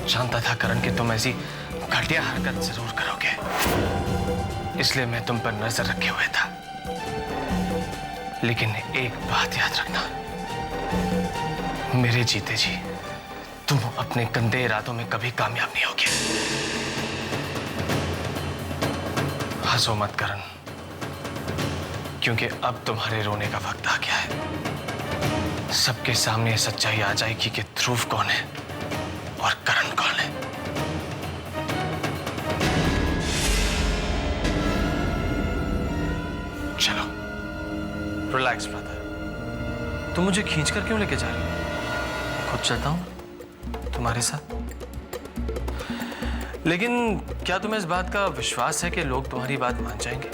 जानता था करण कि तुम ऐसी घटिया हरकत जरूर करोगे, इसलिए मैं तुम पर नजर रखे हुए था। लेकिन एक बात याद रखना, मेरे जीते जी तुम अपने गंदे इरादों में कभी कामयाब नहीं होगे। हंसो मत करण, क्योंकि अब तुम्हारे रोने का वक्त आ गया है। सबके सामने सच्चाई आ जाएगी कि ध्रुव कौन है और करण कौन है। चलो रिलैक्स ब्रदर, तुम मुझे खींच कर क्यों लेके जा रही हो? खुद चलता हूं तुम्हारे साथ। लेकिन क्या तुम्हें इस बात का विश्वास है कि लोग तुम्हारी बात मान जाएंगे?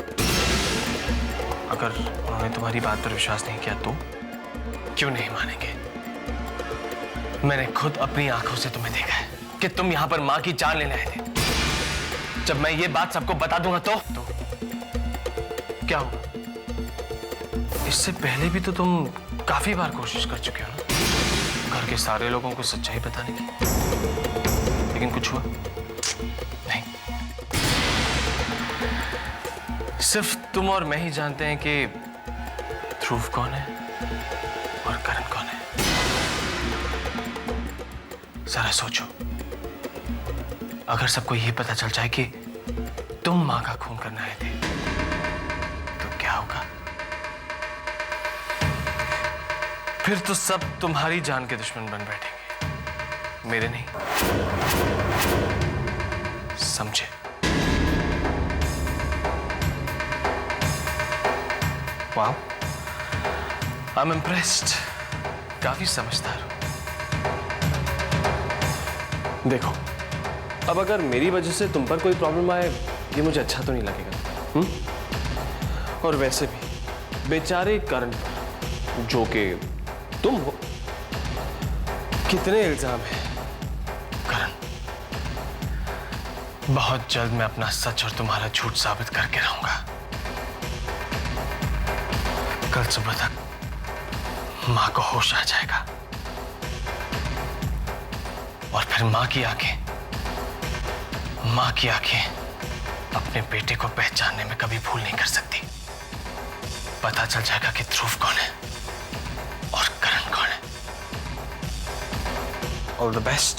अगर उन्होंने तुम्हारी बात पर विश्वास नहीं किया तो? क्यों नहीं मानेंगे? मैंने खुद अपनी आंखों से तुम्हें देखा है कि तुम यहां पर मां की जान लेने आए थे। जब मैं ये बात सबको बता दूंगा तो क्या होगा? इससे पहले भी तो तुम काफी बार कोशिश कर चुके हो ना, घर के सारे लोगों को सच्चाई बताने की, लेकिन कुछ हुआ नहीं। सिर्फ तुम और मैं ही जानते हैं कि ध्रुव कौन है और करण कौन है। जरा सोचो, अगर सबको यह पता चल जाए कि तुम मां का खून करने आए थे तो क्या होगा? फिर तो सब तुम्हारी जान के दुश्मन बन बैठेंगे, मेरे नहीं। समझे? वाह, आई एम इम्प्रेस्ड। काफी समझदार हो। देखो, अब अगर मेरी वजह से तुम पर कोई प्रॉब्लम आए, ये मुझे अच्छा तो नहीं लगेगा। और वैसे भी बेचारे करण, जो कि तुम हो, कितने इल्जाम हैं। करण, बहुत जल्द मैं अपना सच और तुम्हारा झूठ साबित करके रहूंगा। कल सुबह तक मां को होश आ जाएगा और फिर मां की आंखें अपने बेटे को पहचानने में कभी भूल नहीं कर सकती। पता चल जाएगा कि ध्रुव कौन है और करण कौन है। All the best.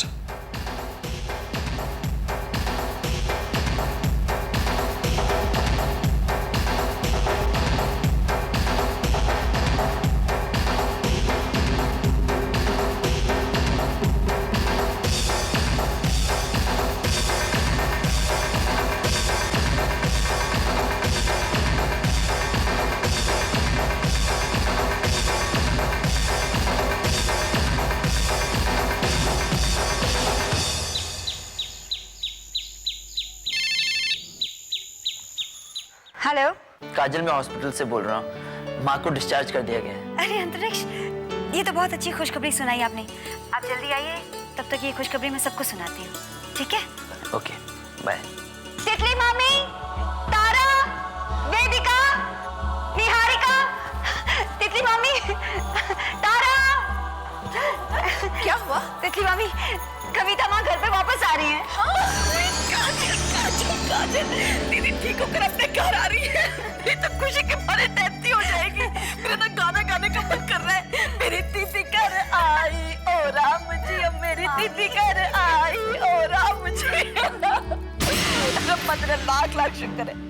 हेलो काजल, मैं हॉस्पिटल से बोल रहा हूँ। माँ को डिस्चार्ज कर दिया गया है। अरे अंतरिक्ष, ये तो बहुत अच्छी खुशखबरी सुनाई आपने। आप जल्दी आइए, तब तक ये खुशखबरी मैं सबको सुनाती हूँ। ठीक है? Okay, bye. तितली मामी, तारा, वेदिका, निहारिका, तितली मामी, तारा। क्या हुआ? तितली मामी, कविता माँ घर पे वापस आ रही है। काजल, दीदी ठीक होकर अपने घर आ रही है। ये तो खुशी के मारे तैरती हो जाएगी। मेरा तो गाना गाने का मन कर रहा है। मेरी दीदी घर आई ओ राम जी, अब मेरी दीदी घर आई ओ राम जी। 15 लाख शुक्र है।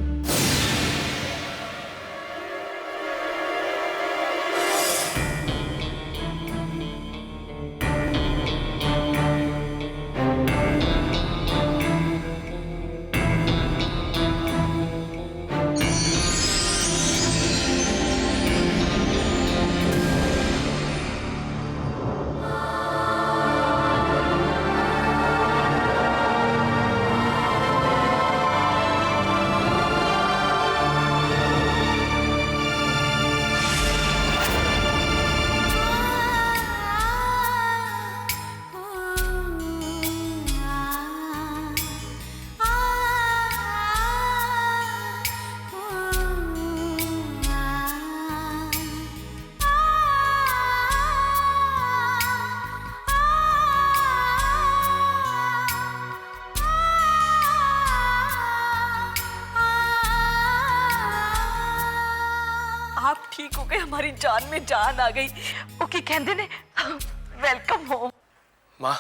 हमारी जान में जान आ गई। ओके कहते ने वेलकम होम। माँ,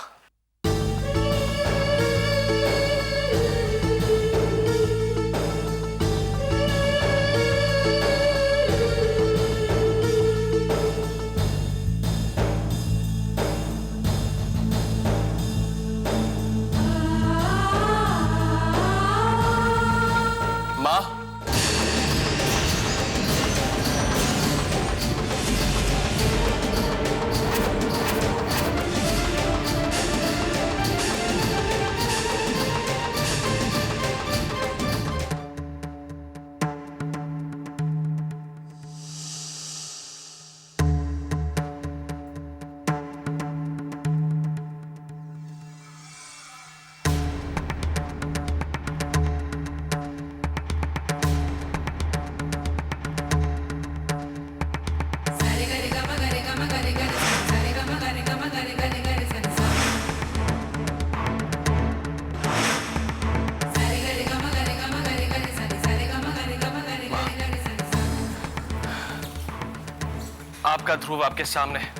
आपका ध्रुव आपके सामने है।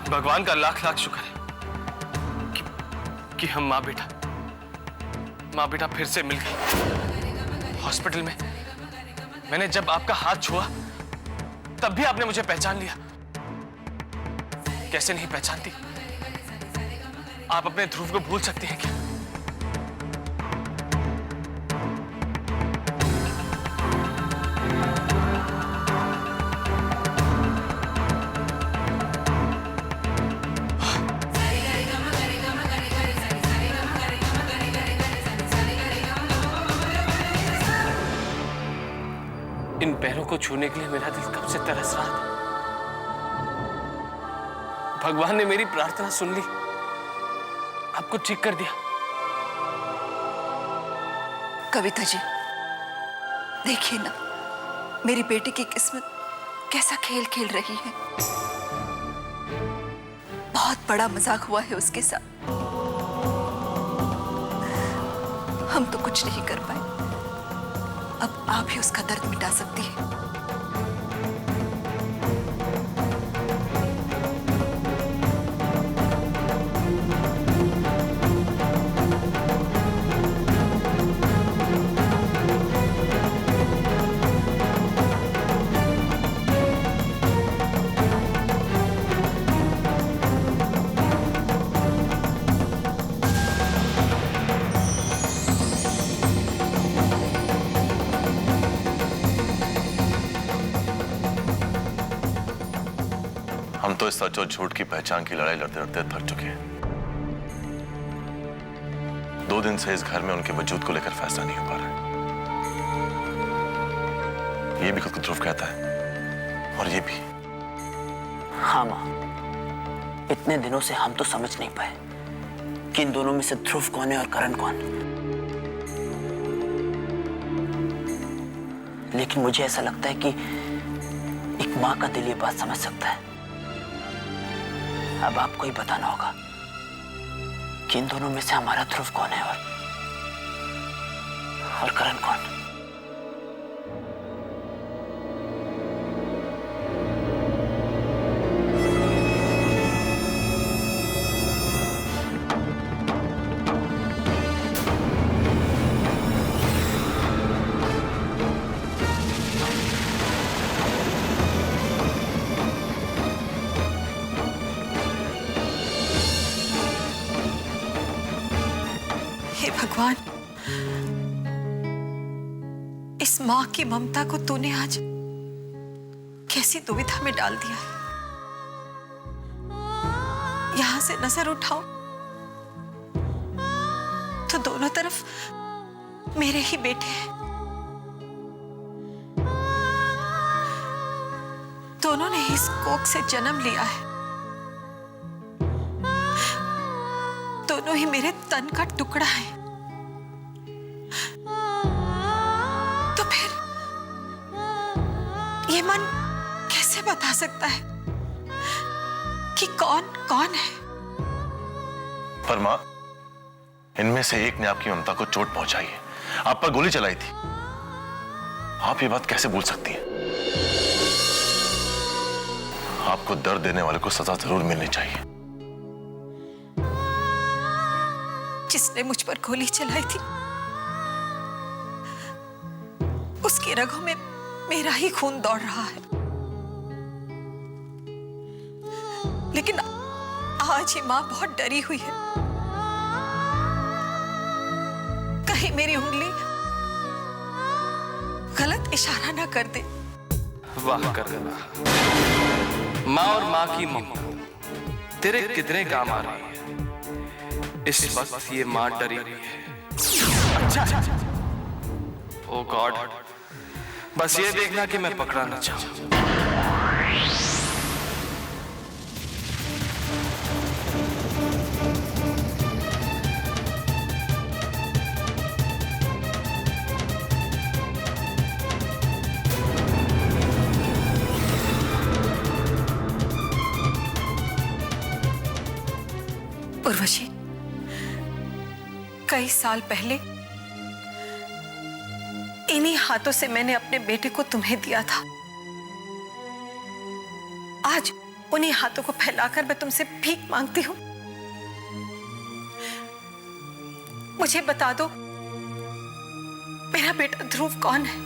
भगवान का लाख लाख शुक्र है कि हम माँ बेटा फिर से मिल गए। हॉस्पिटल में मैंने जब आपका हाथ छुआ तब भी आपने मुझे पहचान लिया। कैसे नहीं पहचानती? आप अपने ध्रुव को भूल सकती हैं क्या? इन पैरों को छूने के लिए मेरा दिल कब से तरस रहा था। भगवान ने मेरी प्रार्थना सुन ली, आपको ठीक कर दिया। कविता जी, देखिए ना, मेरी बेटी की किस्मत कैसा खेल खेल रही है। बहुत बड़ा मजाक हुआ है उसके साथ। हम तो कुछ नहीं कर पाए। अब आप ही उसका दर्द मिटा सकती हैं। हम तो इस सच और झूठ की पहचान की लड़ाई लड़ते लड़ते थक चुके हैं। 2 दिन से इस घर में उनके वजूद को लेकर फैसला नहीं हो पा रहा है। ये भी खुद को ध्रुव कहता है और ये भी। हाँ माँ, इतने दिनों से हम तो समझ नहीं पाए कि इन दोनों में से ध्रुव कौन है और करण कौन। लेकिन मुझे ऐसा लगता है कि एक माँ का दिल ये बात समझ सकता है। अब आपको ही बताना होगा कि इन दोनों में से हमारा ध्रुव कौन है और करण कौन। हे भगवान, इस माँ की ममता को तूने आज कैसी दुविधा में डाल दिया है। यहां से नजर उठाओ तो दोनों तरफ मेरे ही बेटे हैं। दोनों ने इस कोख से जन्म लिया है। दोनों ही मेरे तन का टुकड़ा है। तो फिर ये मन कैसे बता सकता है कि कौन कौन है? पर माँ, इनमें से एक ने आपकी ममता को चोट पहुंचाई है, आप पर गोली चलाई थी। आप ये बात कैसे भूल सकती हैं? आपको दर्द देने वाले को सजा जरूर मिलनी चाहिए। जिसने मुझ पर गोली चलाई थी उसकी रगों में मेरा ही खून दौड़ रहा है, लेकिन आज ये मां बहुत डरी हुई है। कहीं मेरी उंगली गलत इशारा ना कर दे। वाह कर माँ और माँ की ममता तेरे कितने काम आ रही है। इस वक्त ये माँ डरी हुई है। अच्छा ओ गॉड, बस ये देखना कि मैं पकड़ा ना जाऊं। उर्वशी, कई साल पहले इन्हीं हाथों से मैंने अपने बेटे को तुम्हें दिया था। आज उन्हीं हाथों को फैलाकर मैं तुमसे भीख मांगती हूं। मुझे बता दो, मेरा बेटा ध्रुव कौन है?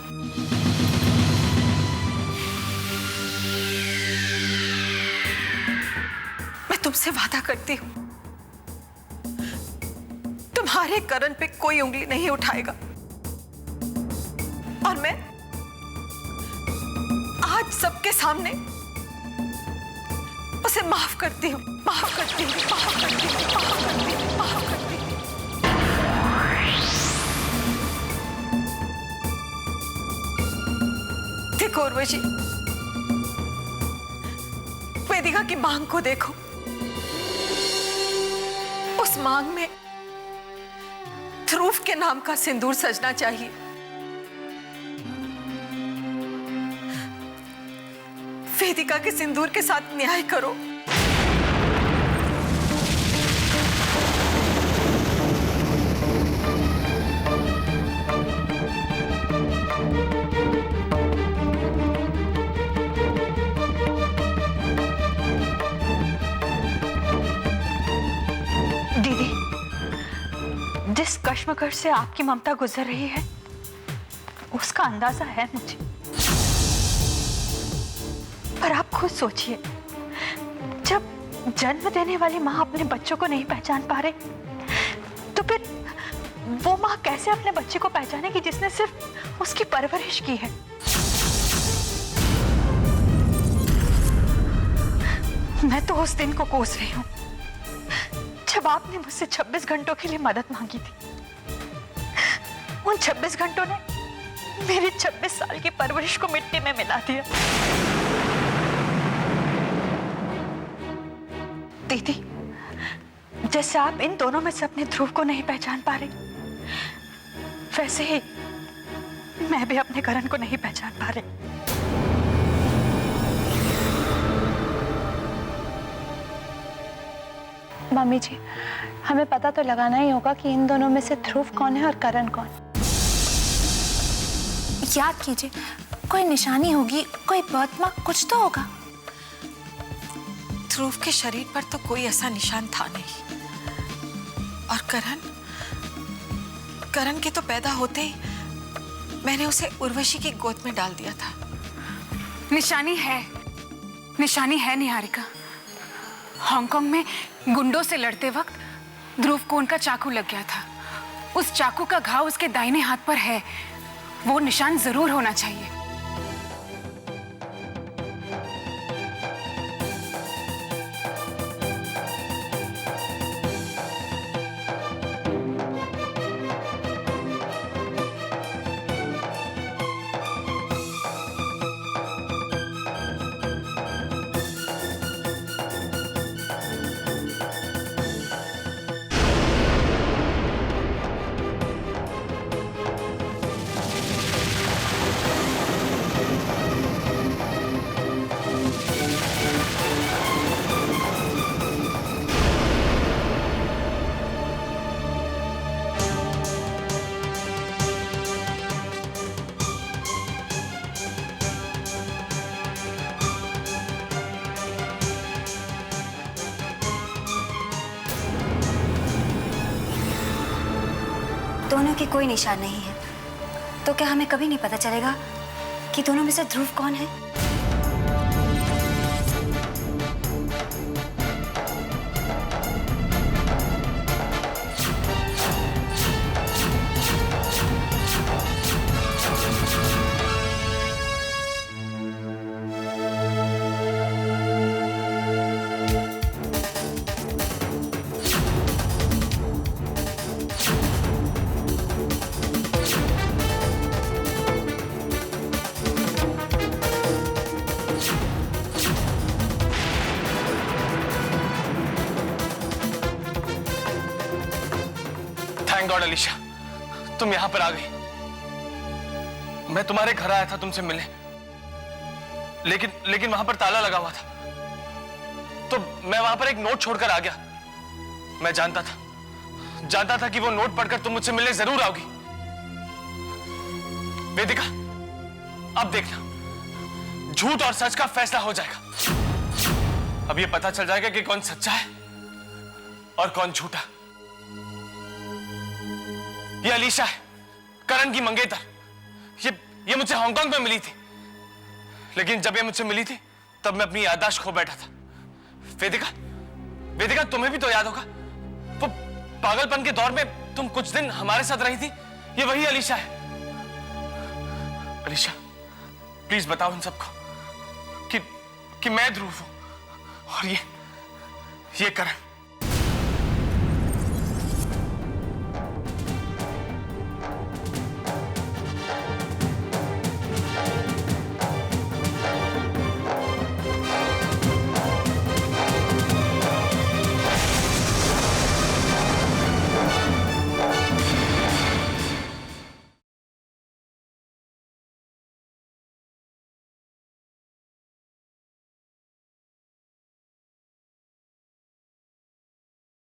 मैं तुमसे वादा करती हूं, तुम्हारे करण पे कोई उंगली नहीं उठाएगा। और मैं आज सबके सामने उसे माफ करती हूँ, माफ करती हूँ, माफ करती हूँ, माफ करती हूँ, माफ करती हूँ। देखो उर्वशी, वेदिका की मांग को देखो। उस मांग में ध्रुव के नाम का सिंदूर सजना चाहिए। वेदिका के सिंदूर के साथ न्याय करो। दीदी, जिस कश्मकश से आपकी ममता गुजर रही है उसका अंदाजा है मुझे, पर आप खुद सोचिए, जब जन्म देने वाली माँ अपने बच्चों को नहीं पहचान पा रही, तो फिर वो माँ कैसे अपने बच्चे को पहचानेगी जिसने सिर्फ उसकी परवरिश की है। मैं तो उस दिन को कोस रही हूँ जब आपने मुझसे 26 घंटों के लिए मदद मांगी थी। उन 26 घंटों ने मेरी 26 साल की परवरिश को मिट्टी में मिला दिया। दीदी, जैसे आप इन दोनों में से अपने ध्रुव को नहीं पहचान पा रही, वैसे ही मैं भी अपने करण को नहीं पहचान पा रही। मम्मी जी, हमें पता तो लगाना ही होगा कि इन दोनों में से ध्रुव कौन है और करण कौन। याद कीजिए, कोई निशानी होगी, कोई बर्थमार्क, कुछ तो होगा। ध्रुव के शरीर पर तो कोई ऐसा निशान था नहीं। और करण के तो पैदा होते ही मैंने उसे उर्वशी की गोद में डाल दिया था। निशानी है निहारिका। हांगकांग में गुंडों से लड़ते वक्त ध्रुव को उनका चाकू लग गया था। उस चाकू का घाव उसके दाहिने हाथ पर है। वो निशान जरूर होना चाहिए। दोनों की कोई निशान नहीं है, तो क्या हमें कभी नहीं पता चलेगा कि दोनों में से ध्रुव कौन है? थैंक गॉड अलीशा, तुम यहां पर आ गई। मैं तुम्हारे घर आया था तुमसे मिलने, लेकिन वहां पर ताला लगा हुआ था, तो मैं वहां पर एक नोट छोड़कर आ गया। मैं जानता था कि वो नोट पढ़कर तुम मुझसे मिलने जरूर आओगी। वेदिका, अब देखना, झूठ और सच का फैसला हो जाएगा। अब ये पता चल जाएगा कि कौन सच्चा है और कौन झूठा। ये अलीशा है, करण की मंगेतर। ये मुझसे हांगकांग में मिली थी, लेकिन जब ये मुझसे मिली थी तब मैं अपनी याददाश्त खो बैठा था। वेदिका, तुम्हें भी तो याद होगा, वो पागलपन के दौर में तुम कुछ दिन हमारे साथ रही थी। ये वही अलीशा है। अलीशा, प्लीज बताओ इन सबको कि मैं ध्रुव हूं और ये करण।